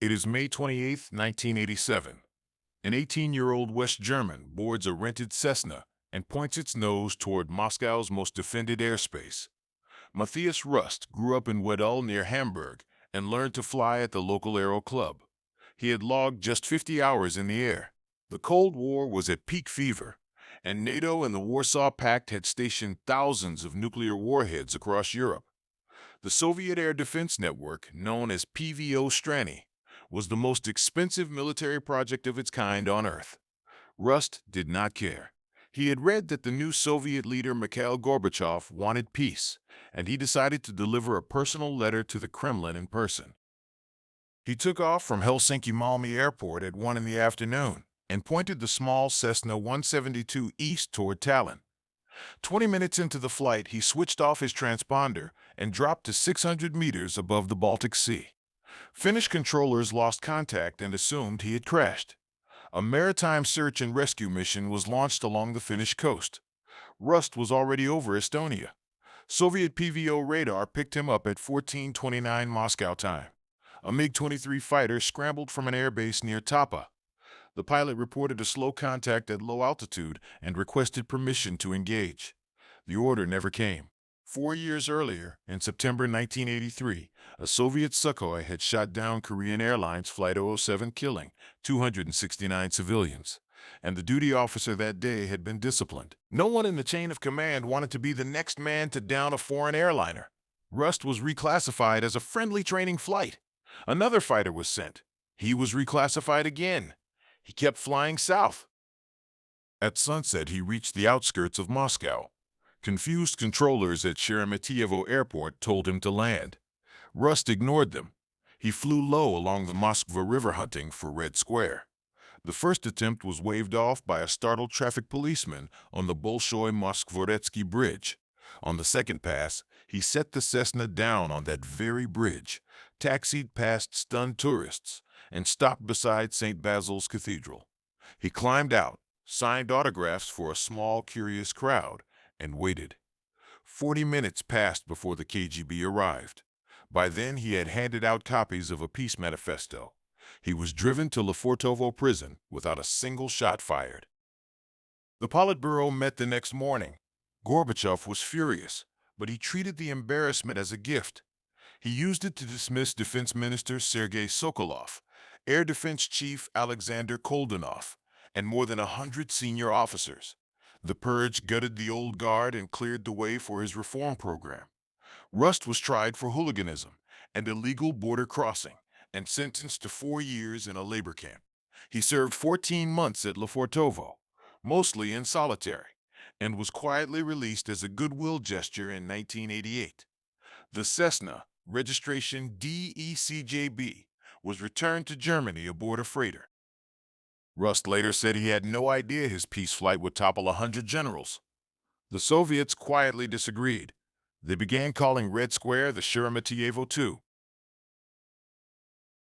It is May 28, 1987. An 18-year-old West German boards a rented Cessna and points its nose toward Moscow's most defended airspace. Matthias Rust grew up in Wedel near Hamburg and learned to fly at the local aero club. He had logged just 50 hours in the air. The Cold War was at peak fever, and NATO and the Warsaw Pact had stationed thousands of nuclear warheads across Europe. The Soviet Air Defense Network, known as PVO Strany, was the most expensive military project of its kind on Earth. Rust did not care. He had read that the new Soviet leader Mikhail Gorbachev wanted peace, and he decided to deliver a personal letter to the Kremlin in person. He took off from Helsinki-Malmi Airport at 1 in the afternoon and pointed the small Cessna 172 east toward Tallinn. 20 minutes into the flight, he switched off his transponder and dropped to 600 meters above the Baltic Sea. Finnish controllers lost contact and assumed he had crashed. A maritime search and rescue mission was launched along the Finnish coast. Rust was already over Estonia. Soviet PVO radar picked him up at 14:29 Moscow time. A MiG-23 fighter scrambled from an airbase near Tapa. The pilot reported a slow contact at low altitude and requested permission to engage. The order never came. 4 years earlier, in September 1983, a Soviet Sukhoi had shot down Korean Airlines Flight 007, killing 269 civilians, and the duty officer that day had been disciplined. No one in the chain of command wanted to be the next man to down a foreign airliner. Rust was reclassified as a friendly training flight. Another fighter was sent. He was reclassified again. He kept flying south. At sunset, he reached the outskirts of Moscow. Confused controllers at Sheremetyevo Airport told him to land. Rust ignored them. He flew low along the Moskva River hunting for Red Square. The first attempt was waved off by a startled traffic policeman on the Bolshoi-Moskvoretsky Bridge. On the second pass, he set the Cessna down on that very bridge, taxied past stunned tourists, and stopped beside St. Basil's Cathedral. He climbed out, signed autographs for a small, curious crowd, and waited. 40 minutes passed before the KGB arrived. By then, he had handed out copies of a peace manifesto. He was driven to Lefortovo prison without a single shot fired. The Politburo met the next morning. Gorbachev was furious, but he treated the embarrassment as a gift. He used it to dismiss Defense Minister Sergei Sokolov, Air Defense Chief Alexander Koldenov, and more than 100 senior officers. The purge gutted the old guard and cleared the way for his reform program. Rust was tried for hooliganism and illegal border crossing and sentenced to 4 years in a labor camp. He served 14 months at Lefortovo, mostly in solitary, and was quietly released as a goodwill gesture in 1988. The Cessna, registration DECJB, was returned to Germany aboard a freighter. Rust later said he had no idea his peace flight would topple 100 generals. The Soviets quietly disagreed. They began calling Red Square the Sheremetyevo II.